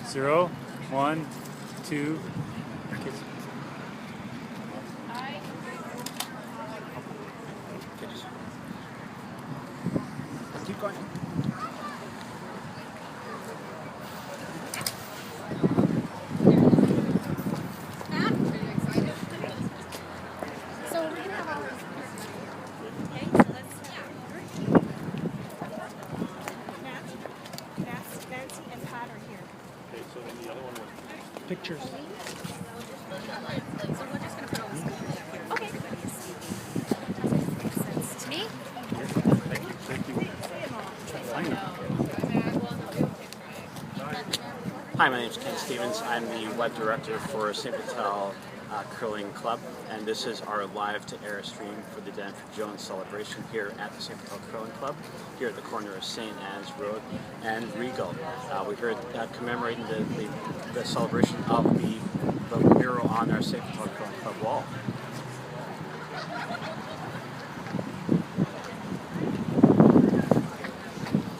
0, 1, 2. Keep going. Pictures. So we're just going to put all this together. Okay. Makes sense to me. Hi, my name is Ken Stevens. I'm the web director for St. Vital Curling Club, and this is our live-to-air stream for the Danford Jones celebration here at the St. Vital Curling Club, here at the corner of St. Anne's Road and Regal. We're here commemorating the celebration of the mural on our St. Vital Curling Club wall.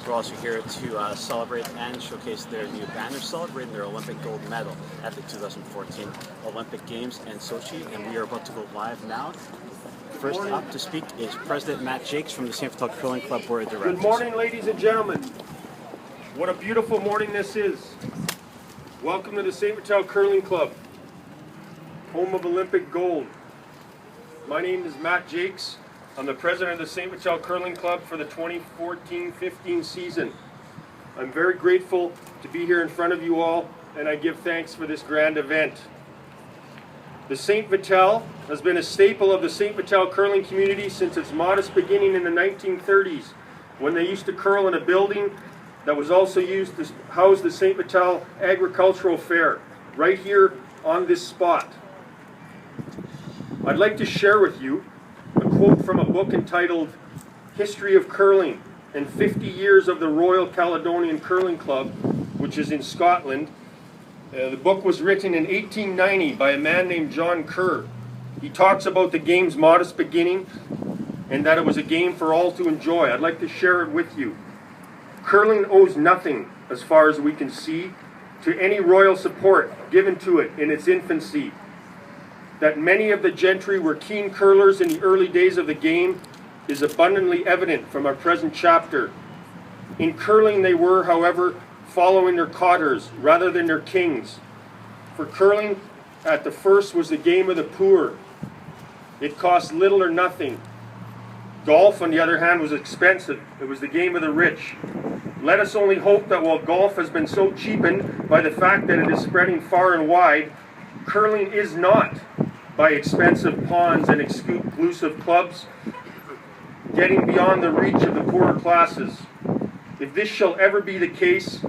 We're also here to celebrate and showcase their new banner celebrating their Olympic gold medal at the 2014 Olympic Games in Sochi, and we are about to go live now. First up to speak is President Matt Jakes from the St. Vital Curling Club Board of Directors. Good morning, ladies and gentlemen. What a beautiful morning this is. Welcome to the St. Vital Curling Club, home of Olympic gold. My name is Matt Jakes. I'm the president of the St. Vital Curling Club for the 2014-15 season. I'm very grateful to be here in front of you all, and I give thanks for this grand event. The St. Vital has been a staple of the St. Vital curling community since its modest beginning in the 1930s, when they used to curl in a building that was also used to house the St. Vital Agricultural Fair, right here on this spot. I'd like to share with you a quote from a book entitled History of Curling and 50 Years of the Royal Caledonian Curling Club, which is in Scotland. The book was written in 1890 by a man named John Kerr. He talks about the game's modest beginning and that it was a game for all to enjoy. I'd like to share it with you. Curling owes nothing, as far as we can see, to any royal support given to it in its infancy. That many of the gentry were keen curlers in the early days of the game is abundantly evident from our present chapter. In curling they were, however, following their cottars rather than their kings. For curling at the first was the game of the poor. It cost little or nothing. Golf, on the other hand, was expensive. It was the game of the rich. Let us only hope that while golf has been so cheapened by the fact that it is spreading far and wide, curling is not, by expensive pawns and exclusive clubs, getting beyond the reach of the poorer classes. If this shall ever be the case,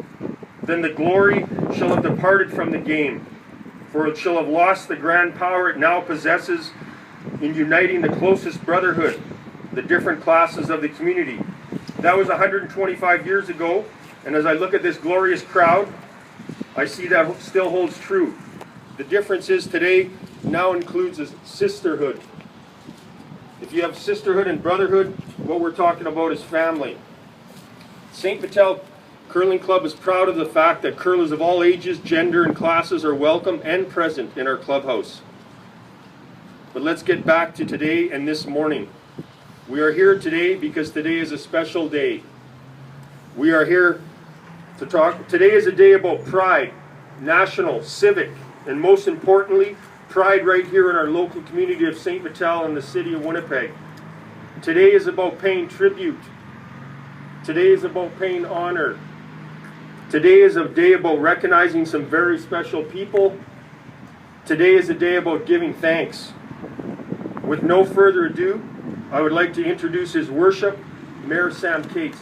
then the glory shall have departed from the game, for it shall have lost the grand power it now possesses in uniting the closest brotherhood, the different classes of the community. That was 125 years ago, and as I look at this glorious crowd, I see that still holds true. The difference is today now includes a sisterhood. If you have sisterhood and brotherhood, what we're talking about is family. St. Vital Curling Club is proud of the fact that curlers of all ages, gender, and classes are welcome and present in our clubhouse. But let's get back to today and this morning. We are here today because today is a special day. We are here to talk. Today is a day about pride, national, civic, and most importantly, pride right here in our local community of St. Vital in the City of Winnipeg. Today is about paying tribute. Today is about paying honor. Today is a day about recognizing some very special people. Today is a day about giving thanks. With no further ado, I would like to introduce His Worship, Mayor Sam Cates.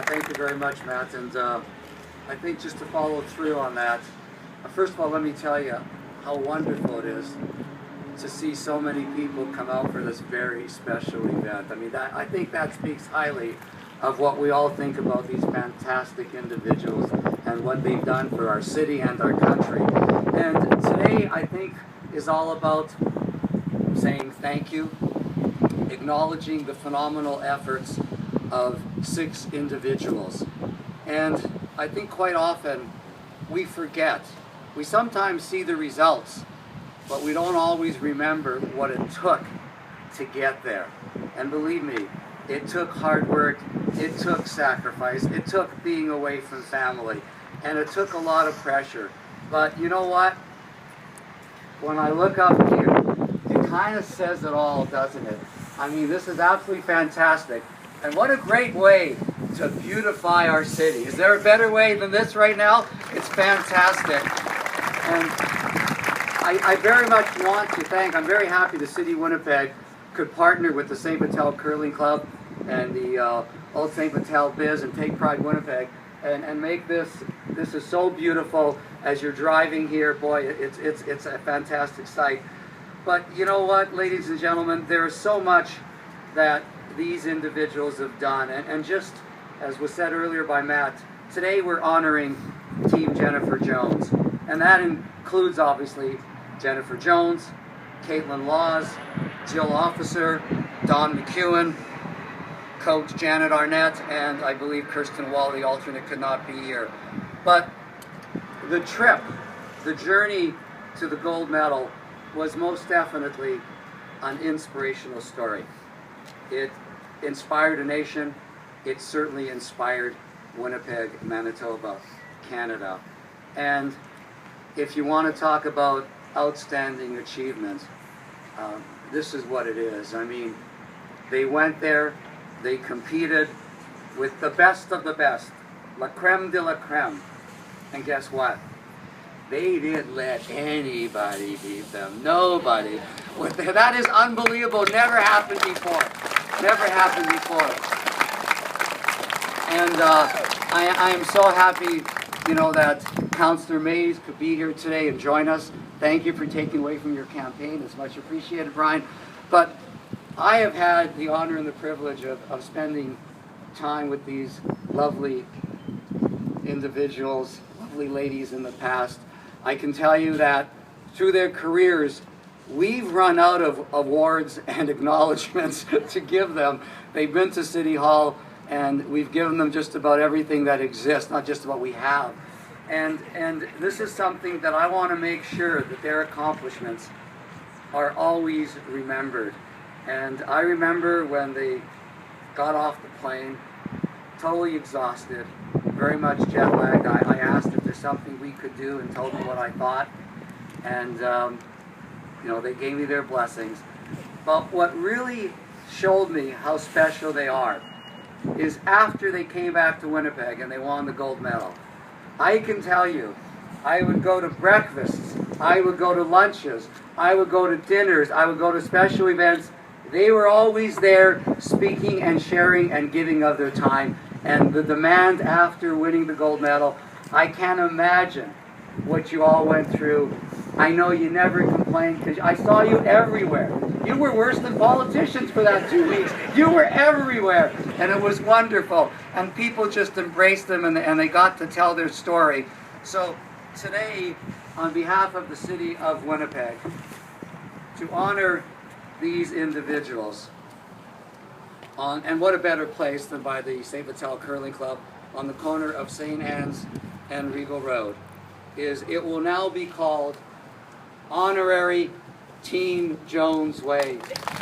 Thank you very much, Matt. And I think just to follow through on that, first of all, let me tell you how wonderful it is to see so many people come out for this very special event. I mean, I think that speaks highly of what we all think about these fantastic individuals and what they've done for our city and our country. And today, I think, is all about saying thank you, acknowledging the phenomenal efforts of 6 individuals. And I think quite often we forget. We sometimes see the results, but we don't always remember what it took to get there. And believe me, it took hard work, it took sacrifice, it took being away from family, and it took a lot of pressure. But you know what? When I look up here, it kind of says it all, doesn't it? I mean, this is absolutely fantastic. And what a great way to beautify our city. Is there a better way than this right now? It's fantastic. And I very much want to thank, I'm very happy the City of Winnipeg could partner with the St. Vital Curling Club and the Old St. Vital Biz and Take Pride Winnipeg and make this is so beautiful as you're driving here. Boy, it's a fantastic sight. But you know what, ladies and gentlemen, there is so much that these individuals have done. And just as was said earlier by Matt, today we're honoring Team Jennifer Jones. And that includes, obviously, Jennifer Jones, Caitlin Laws, Jill Officer, Don McEwen, Coach Janet Arnett, and I believe Kirsten Wall, the alternate, could not be here. But the trip, the journey to the gold medal was most definitely an inspirational story. It inspired a nation. It certainly inspired Winnipeg, Manitoba, Canada. And if you want to talk about outstanding achievements, this is what it is. I mean, they went there, they competed with the best of the best, la creme de la creme. And guess what? They didn't let anybody beat them. Nobody. That is unbelievable. Never happened before. Never happened before. And I am so happy, you know, that Councillor Mays could be here today and join us. Thank you for taking away from your campaign. It's much appreciated, Brian. But I have had the honor and the privilege of spending time with these lovely individuals, lovely ladies in the past. I can tell you that through their careers, we've run out of awards and acknowledgments to give them. They've been to City Hall, and we've given them just about everything that exists, not just what we have. And this is something that I want to make sure that their accomplishments are always remembered. And I remember when they got off the plane, totally exhausted, very much jet lagged. I asked if there's something we could do and told them what I thought. And, you know, they gave me their blessings. But what really showed me how special they are is after they came back to Winnipeg and they won the gold medal. I can tell you, I would go to breakfasts, I would go to lunches, I would go to dinners, I would go to special events. They were always there speaking and sharing and giving of their time. And the demand after winning the gold medal, I can't imagine what you all went through. I know you never complained because I saw you everywhere. You were worse than politicians for that 2 weeks. You were everywhere, and it was wonderful. And people just embraced them, and they got to tell their story. So today, on behalf of the City of Winnipeg, to honor these individuals, and what a better place than by the St. Vital Curling Club on the corner of St. Anne's and Regal Road, it will now be called Honorary Team Jones Way.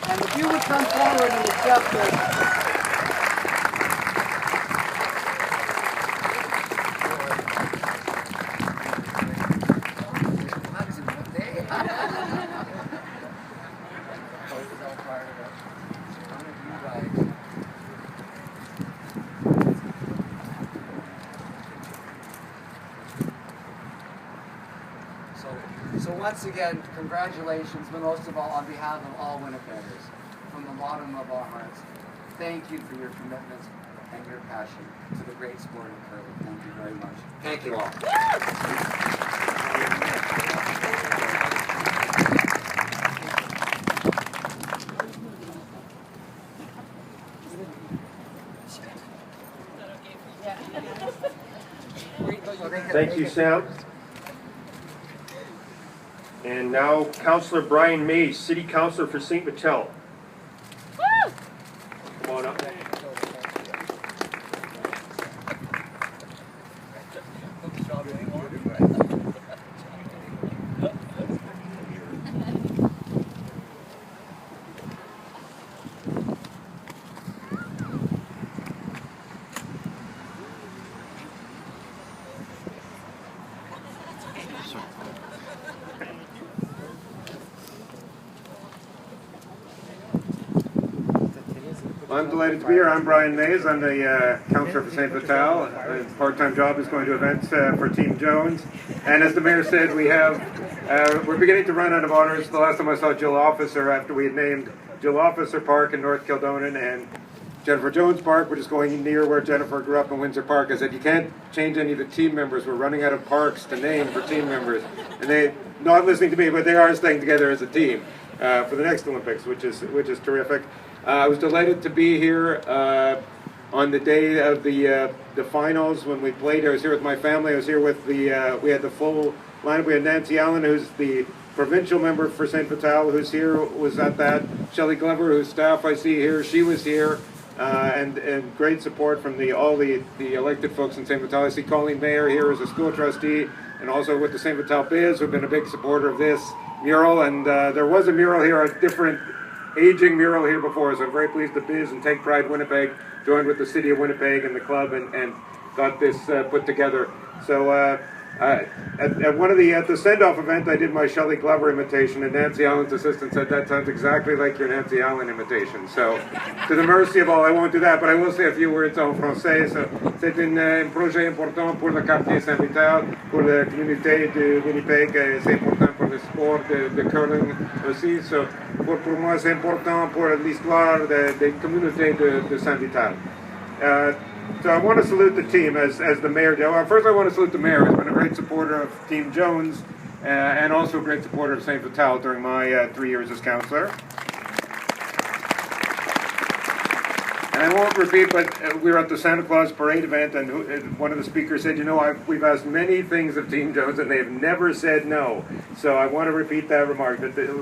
And if you would come forward and accept this. So once again, congratulations, but most of all, on behalf of all Winnipeggers, from the bottom of our hearts, thank you for your commitment and your passion to the great sport of curling. Thank you very much. Thank you all. Thank you, Sam. And now, Councillor Brian Mays, City Councillor for St. Vital. Come on up. I'm delighted to be here. I'm Brian Mays. I'm the councillor for St. Vital. A part-time job is going to events for Team Jones. And as the mayor said, we're beginning to run out of honours. The last time I saw Jill Officer, after we had named Jill Officer Park in North Kildonan and Jennifer Jones Park, which is going near where Jennifer grew up in Windsor Park, I said, you can't change any of the team members. We're running out of parks to name for team members. And they, not listening to me, but they are staying together as a team for the next Olympics, which is terrific. I was delighted to be here on the day of the finals when we played. I was here with my family. I was here with we had the full lineup. We had Nancy Allen, who's the provincial member for St. Vital, who's here, was at that. Shelley Glover, whose staff I see here, she was here. And great support from all the elected folks in St. Vital. I see Colleen Mayer here as a school trustee, and also with the St. Vital Biz, who've been a big supporter of this mural. And there was a mural here, a different aging mural here before, so I'm very pleased that Biz and Take Pride Winnipeg joined with the City of Winnipeg and the club and got this put together. So at the send-off event, I did my Shelley Glover imitation, and Nancy Allen's assistant said that sounds exactly like your Nancy Allen imitation. So, to the mercy of all, I won't do that, but I will say a few words en français. So, c'est un projet important pour le quartier Saint-Vital, pour la communauté de Winnipeg. C'est important pour le sport de curling aussi. So, pour moi, c'est important pour l'histoire des communautés de Saint-Vital. So I want to salute the team as the mayor did. Well, first I want to salute the mayor, who's been a great supporter of Team Jones and also a great supporter of St. Vital during my 3 years as councillor. And I won't repeat, but we were at the Santa Claus Parade event, and one of the speakers said, you know, we've asked many things of Team Jones, and they've never said no. So I want to repeat that remark, that they're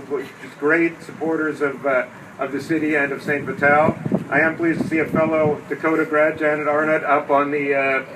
great supporters of the city and of St. Vital. I am pleased to see a fellow Dakota grad, Janet Arnott, up on the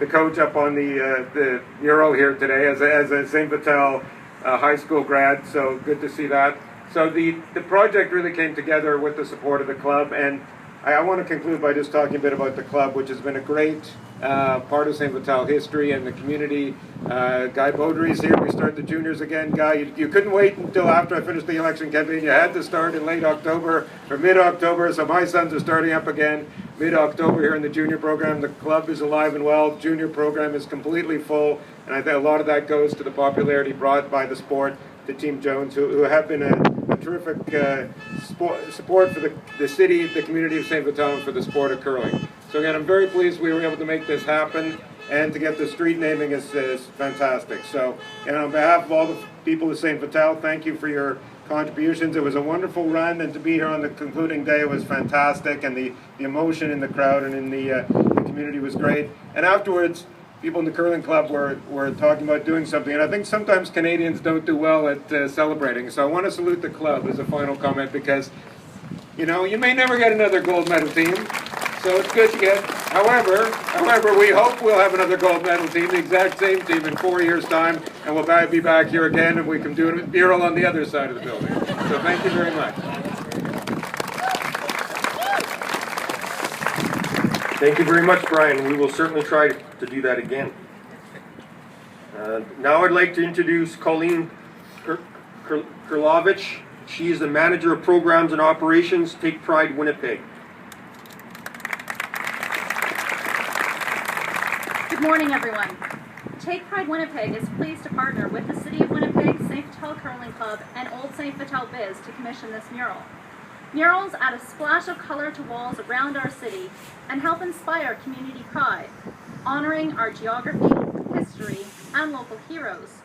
coach up on the mural here today as a St. Vital high school grad. So good to see that. So the project really came together with the support of the club, and I want to conclude by just talking a bit about the club, which has been a great part of St. Vital history and the community. Guy Beaudry's here. We start the juniors again. Guy, you couldn't wait until after I finished the election campaign. You had to start in late October or mid-October, so my sons are starting up again mid-October here in the junior program. The club is alive and well. The junior program is completely full, and I think a lot of that goes to the popularity brought by the sport to Team Jones, who have been a terrific support for the city, the community of St. Vital, and for the sport of curling. So again, I'm very pleased we were able to make this happen, and to get the street naming is fantastic. So, and on behalf of all the people of St. Vital, thank you for your contributions. It was a wonderful run, and to be here on the concluding day was fantastic, and the emotion in the crowd and in the community was great. And afterwards, people in the curling club were talking about doing something, and I think sometimes Canadians don't do well at celebrating. So I want to salute the club as a final comment, because, you know, you may never get another gold medal team, so it's good to get. However, we hope we'll have another gold medal team, the exact same team in 4 years' time, and we'll be back here again, and we can do a mural on the other side of the building. So thank you very much. Thank you very much, Brian. We will certainly try to do that again. Now I'd like to introduce Colleen Kurlovich. She is the Manager of Programs and Operations, Take Pride Winnipeg. Good morning, everyone. Take Pride Winnipeg is pleased to partner with the City of Winnipeg, St. Vital Curling Club, and Old St. Vital Biz to commission this mural. Murals add a splash of color to walls around our city and help inspire community pride, honoring our geography, history, and local heroes.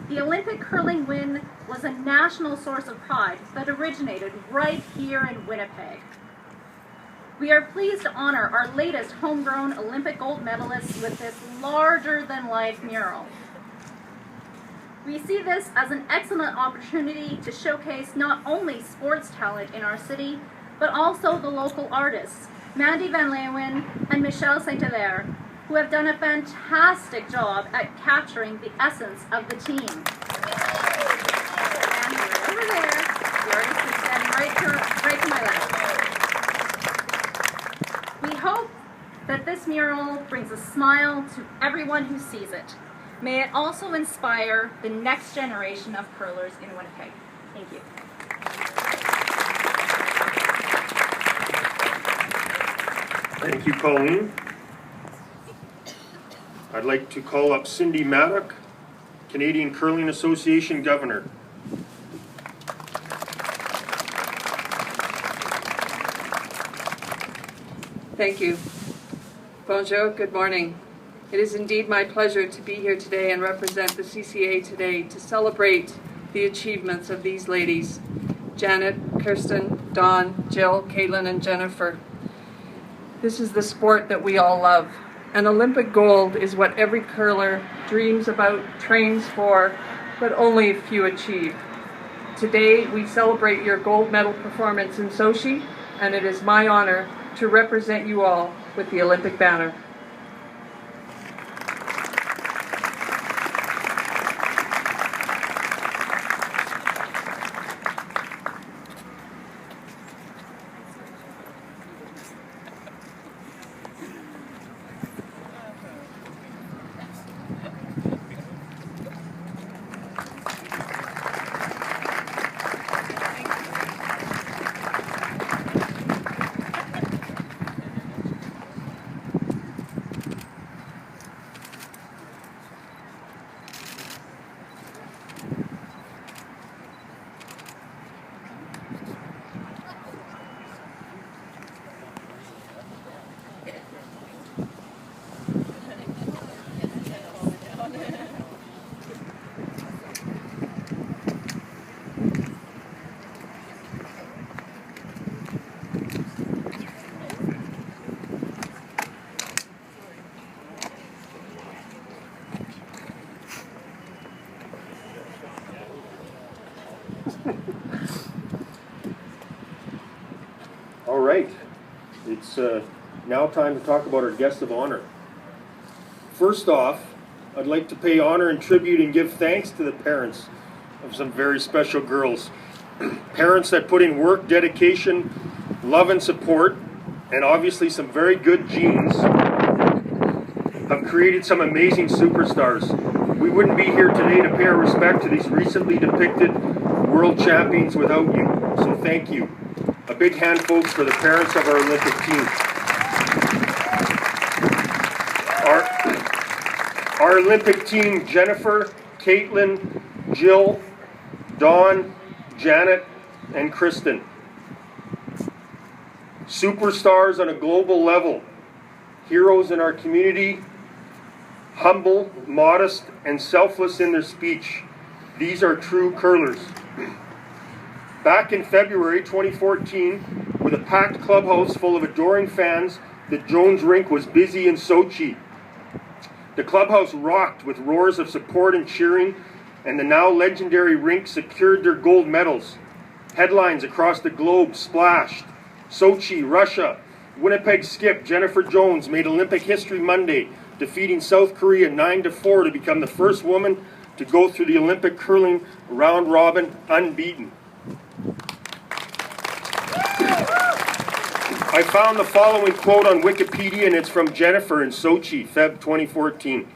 The Olympic curling win was a national source of pride that originated right here in Winnipeg. We are pleased to honor our latest homegrown Olympic gold medalists with this larger-than-life mural. We see this as an excellent opportunity to showcase not only sports talent in our city, but also the local artists, Mandy Van Leeuwen and Michelle Saint-Hilaire, who have done a fantastic job at capturing the essence of the team. And over there, the artist is standing right to my left. We hope that this mural brings a smile to everyone who sees it. May it also inspire the next generation of curlers in Winnipeg. Thank you. Thank you, Colleen. I'd like to call up Cindy Maddock, Canadian Curling Association Governor. Thank you. Bonjour, good morning. It is indeed my pleasure to be here today and represent the CCA today to celebrate the achievements of these ladies, Janet, Kirsten, Dawn, Jill, Caitlin, and Jennifer. This is the sport that we all love. And Olympic gold is what every curler dreams about, trains for, but only a few achieve. Today, we celebrate your gold medal performance in Sochi, and it is my honor to represent you all with the Olympic banner. All right, it's now time to talk about our guest of honor. First off, I'd like to pay honor and tribute and give thanks to the parents of some very special girls. Parents that put in work, dedication, love and support, and obviously some very good genes, have created some amazing superstars. We wouldn't be here today to pay our respect to these recently depicted world champions without you, so thank you. A big hand, folks, for the parents of our Olympic team. Our Olympic team, Jennifer, Caitlin, Jill, Dawn, Janet, and Kristen. Superstars on a global level. Heroes in our community, humble, modest, and selfless in their speech. These are true curlers. Back in February 2014, with a packed clubhouse full of adoring fans, the Jones Rink was busy in Sochi. The clubhouse rocked with roars of support and cheering, and the now legendary rink secured their gold medals. Headlines across the globe splashed. Sochi, Russia, Winnipeg skip Jennifer Jones made Olympic history Monday, defeating South Korea 9-4 to become the first woman to go through the Olympic curling round robin unbeaten. I found the following quote on Wikipedia, and it's from Jennifer in Sochi, Feb 2014.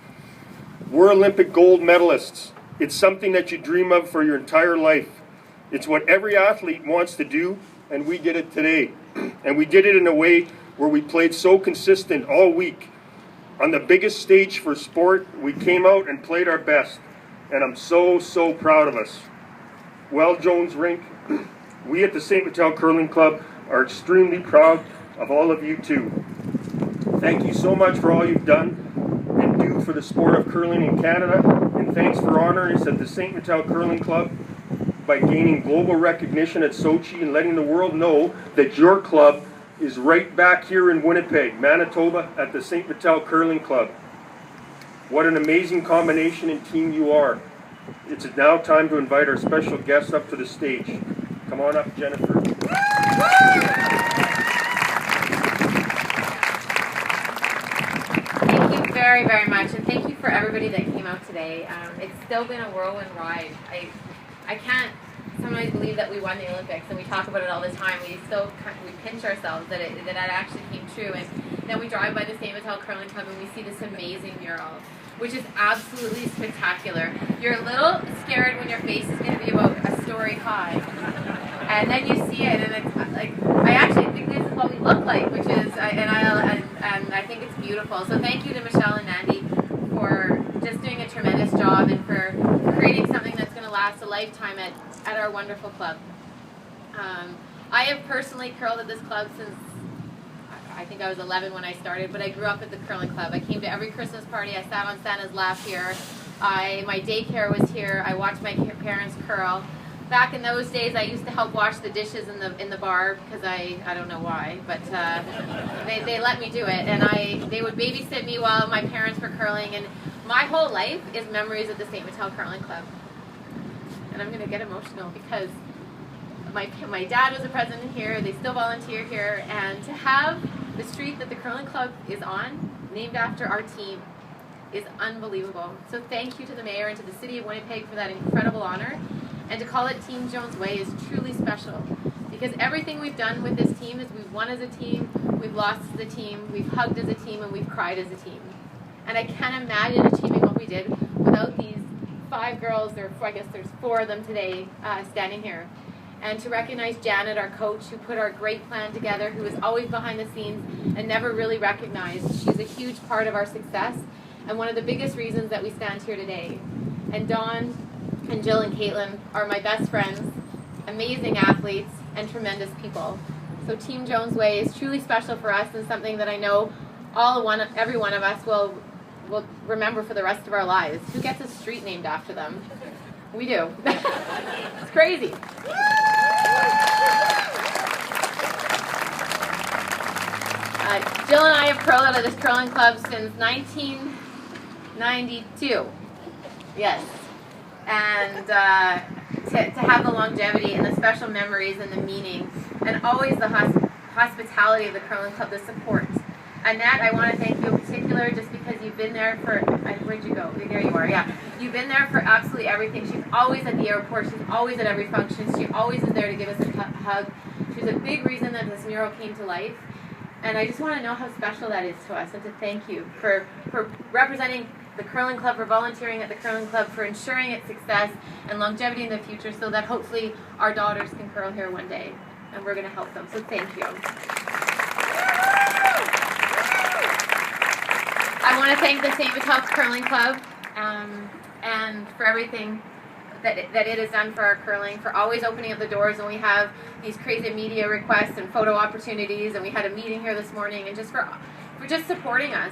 We're Olympic gold medalists. It's something that you dream of for your entire life. It's what every athlete wants to do, and we did it today. And we did it in a way where we played so consistent all week. On the biggest stage for sport, we came out and played our best. And I'm so, so proud of us. Well, Jones Rink, we at the St. Vital Curling Club are extremely proud of all of you too. Thank you so much for all you've done and do for the sport of curling in Canada, and thanks for honoring us at the St. Vital Curling Club by gaining global recognition at Sochi and letting the world know that your club is right back here in Winnipeg, Manitoba, at the St. Vital Curling Club. What an amazing combination and team you are. It's now time to invite our special guests up to the stage. Come on up, Jennifer. Thank you very, very much, and thank you for everybody that came out today. It's still been a whirlwind ride. I can't sometimes believe that we won the Olympics, and we talk about it all the time. We pinch ourselves that it actually came true, and then we drive by the St. Vital Curling Club and we see this amazing mural, which is absolutely spectacular. You're a little scared when your face is going to be about a story high, and then you see it, and it's like, I actually think this is what we look like, which is, and beautiful. So thank you to Michelle and Andy for just doing a tremendous job and for creating something that's going to last a lifetime at our wonderful club. I have personally curled at this club since I think I was 11 when I started, but I grew up at the curling club. I came to every Christmas party. I sat on Santa's lap here. My daycare was here. I watched my parents curl. Back in those days, I used to help wash the dishes in the bar because I don't know why, but they let me do it, and they would babysit me while my parents were curling. And my whole life is memories of the St. Vital Curling Club. And I'm going to get emotional because my dad was the president here. They still volunteer here, and to have the street that the curling club is on named after our team is unbelievable. So thank you to the mayor and to the City of Winnipeg for that incredible honor. And to call it Team Jones Way is truly special because everything we've done with this team is we've won as a team, we've lost as a team, we've hugged as a team, and we've cried as a team. And I can't imagine achieving what we did without these 5 girls, or I guess there's 4 of them today, standing here. And to recognize Janet, our coach, who put our great plan together, who was always behind the scenes and never really recognized. She's a huge part of our success and one of the biggest reasons that we stand here today. And Dawn and Jill and Caitlin are my best friends, amazing athletes, and tremendous people. So Team Jones Way is truly special for us and something that I know every one of us will remember for the rest of our lives. Who gets a street named after them? We do. It's crazy. Jill and I have curled out of this curling club since 1992. Yes. And to have the longevity and the special memories and the meaning and always the hospitality of the curling club, the support. Annette, I want to thank you in particular just because you've been there for, where'd you go? There you are, yeah. You've been there for absolutely everything. She's always at the airport. She's always at every function. She always is there to give us a hug. She's a big reason that this mural came to life. And I just want to know how special that is to us and to thank you for representing the curling club, for volunteering at the curling club, for ensuring its success and longevity in the future so that hopefully our daughters can curl here one day. And we're going to help them. So thank you. I want to thank the St. Vital Curling Club and for everything that it has done for our curling, for always opening up the doors when we have these crazy media requests and photo opportunities, and we had a meeting here this morning, and just for just supporting us.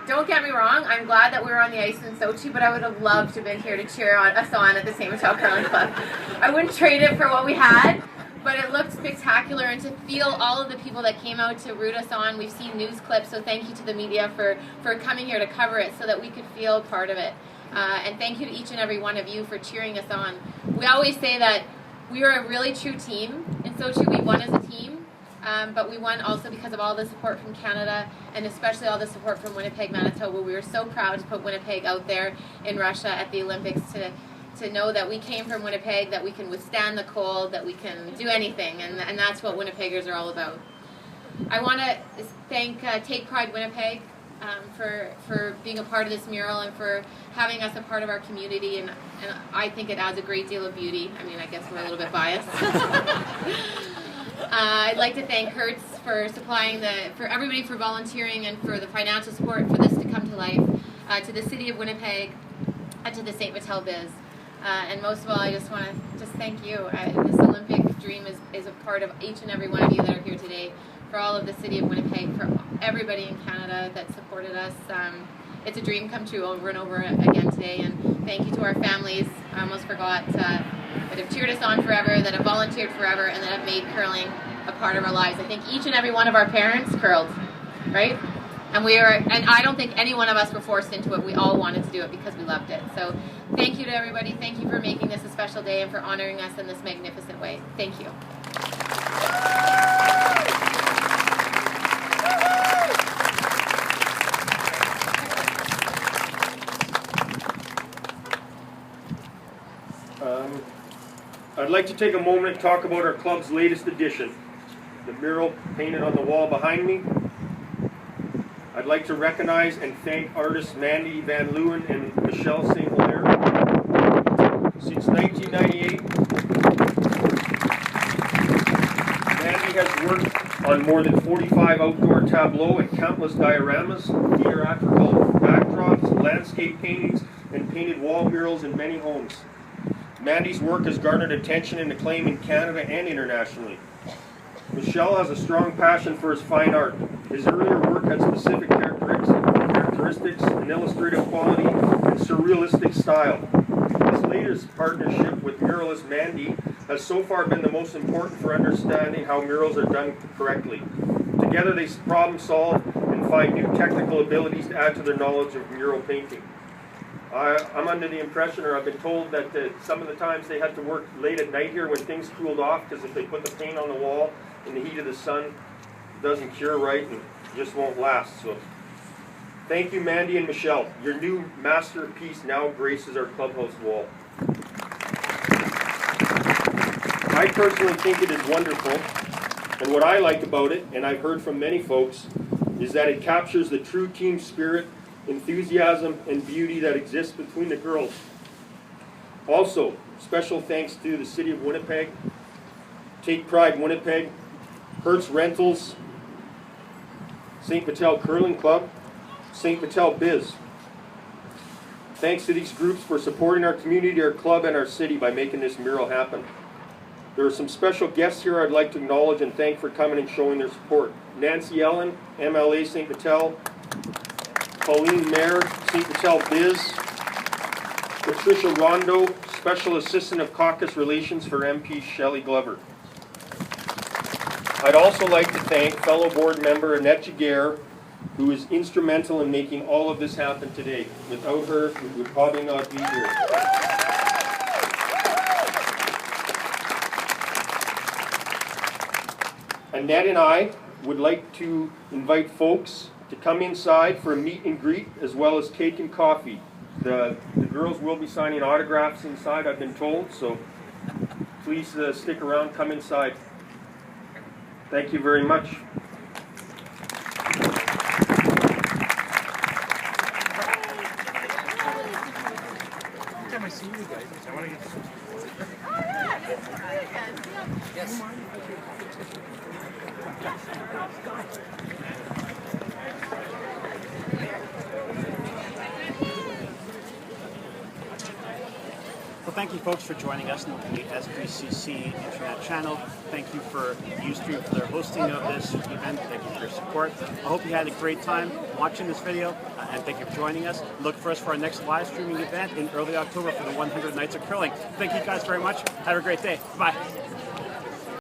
Don't get me wrong, I'm glad that we were on the ice in Sochi, but I would have loved to have been here to cheer us on at the St. Vital Curling Club. I wouldn't trade it for what we had. But it looked spectacular, and to feel all of the people that came out to root us on. We've seen news clips, so thank you to the media for coming here to cover it so that we could feel part of it. And thank you to each and every one of you for cheering us on. We always say that we are a really true team. In Sochi, we won as a team, but we won also because of all the support from Canada, and especially all the support from Winnipeg, Manitoba. We were so proud to put Winnipeg out there in Russia at the Olympics to know that we came from Winnipeg, that we can withstand the cold, that we can do anything, and that's what Winnipeggers are all about. I want to thank Take Pride Winnipeg for being a part of this mural and for having us a part of our community, and I think it adds a great deal of beauty. I mean, I guess we're a little bit biased. I'd like to thank Hertz for supplying for everybody for volunteering and for the financial support for this to come to life, to the City of Winnipeg, and to the St. Vital Biz. And most of all, I just want to thank you. This Olympic dream is a part of each and every one of you that are here today, for all of the City of Winnipeg, for everybody in Canada that supported us. It's a dream come true over and over again today, and thank you to our families. I almost forgot, that have cheered us on forever, that have volunteered forever, and that have made curling a part of our lives. I think each and every one of our parents curled, right? And I don't think any one of us were forced into it. We all wanted to do it because we loved it. So thank you to everybody. Thank you for making this a special day and for honoring us in this magnificent way. Thank you. I'd like to take a moment and talk about our club's latest addition, the mural painted on the wall behind me. I'd like to recognize and thank artists Mandy Van Leeuwen and Michelle St. Hilaire. Since 1998, Mandy has worked on more than 45 outdoor tableaux and countless dioramas, theatrical backdrops, landscape paintings, and painted wall murals in many homes. Mandy's work has garnered attention and acclaim in Canada and internationally. Michel has a strong passion for his fine art. His earlier work had specific characteristics, an illustrative quality, and surrealistic style. His latest partnership with muralist Mandy has so far been the most important for understanding how murals are done correctly. Together they problem solve and find new technical abilities to add to their knowledge of mural painting. I'm under the impression, or I've been told, that some of the times they had to work late at night here when things cooled off, because if they put the paint on the wall in the heat of the sun, it doesn't cure right and just won't last. So, thank you, Mandy and Michel. Your new masterpiece now graces our clubhouse wall. I personally think it is wonderful, and what I like about it, and I've heard from many folks, is that it captures the true team spirit, enthusiasm, and beauty that exists between the girls. Also, special thanks to the City of Winnipeg, Take Pride Winnipeg, Hertz Rentals, St. Vital Curling Club, St. Vital Biz. Thanks to these groups for supporting our community, our club, and our city by making this mural happen. There are some special guests here I'd like to acknowledge and thank for coming and showing their support. Nancy Ellen, MLA St. Vital, Pauline Mayer, St. Vital Biz, Patricia Rondo, Special Assistant of Caucus Relations for MP Shelley Glover. I'd also like to thank fellow board member Annette Giguere, who is instrumental in making all of this happen today. Without her, we would probably not be here. Annette and I would like to invite folks to come inside for a meet and greet, as well as cake and coffee. The girls will be signing autographs inside, I've been told, so please stick around, come inside. Thank you very much. Every time I see you guys, I want to get some. Yes. Well, thank you folks for joining us on the SBCC Internet channel. Thank you for Ustream for their hosting of this event. Thank you for your support. I hope you had a great time watching this video, and thank you for joining us. Look for us for our next live streaming event in early October for the 100 Nights of Curling. Thank you guys very much. Have a great day. Bye.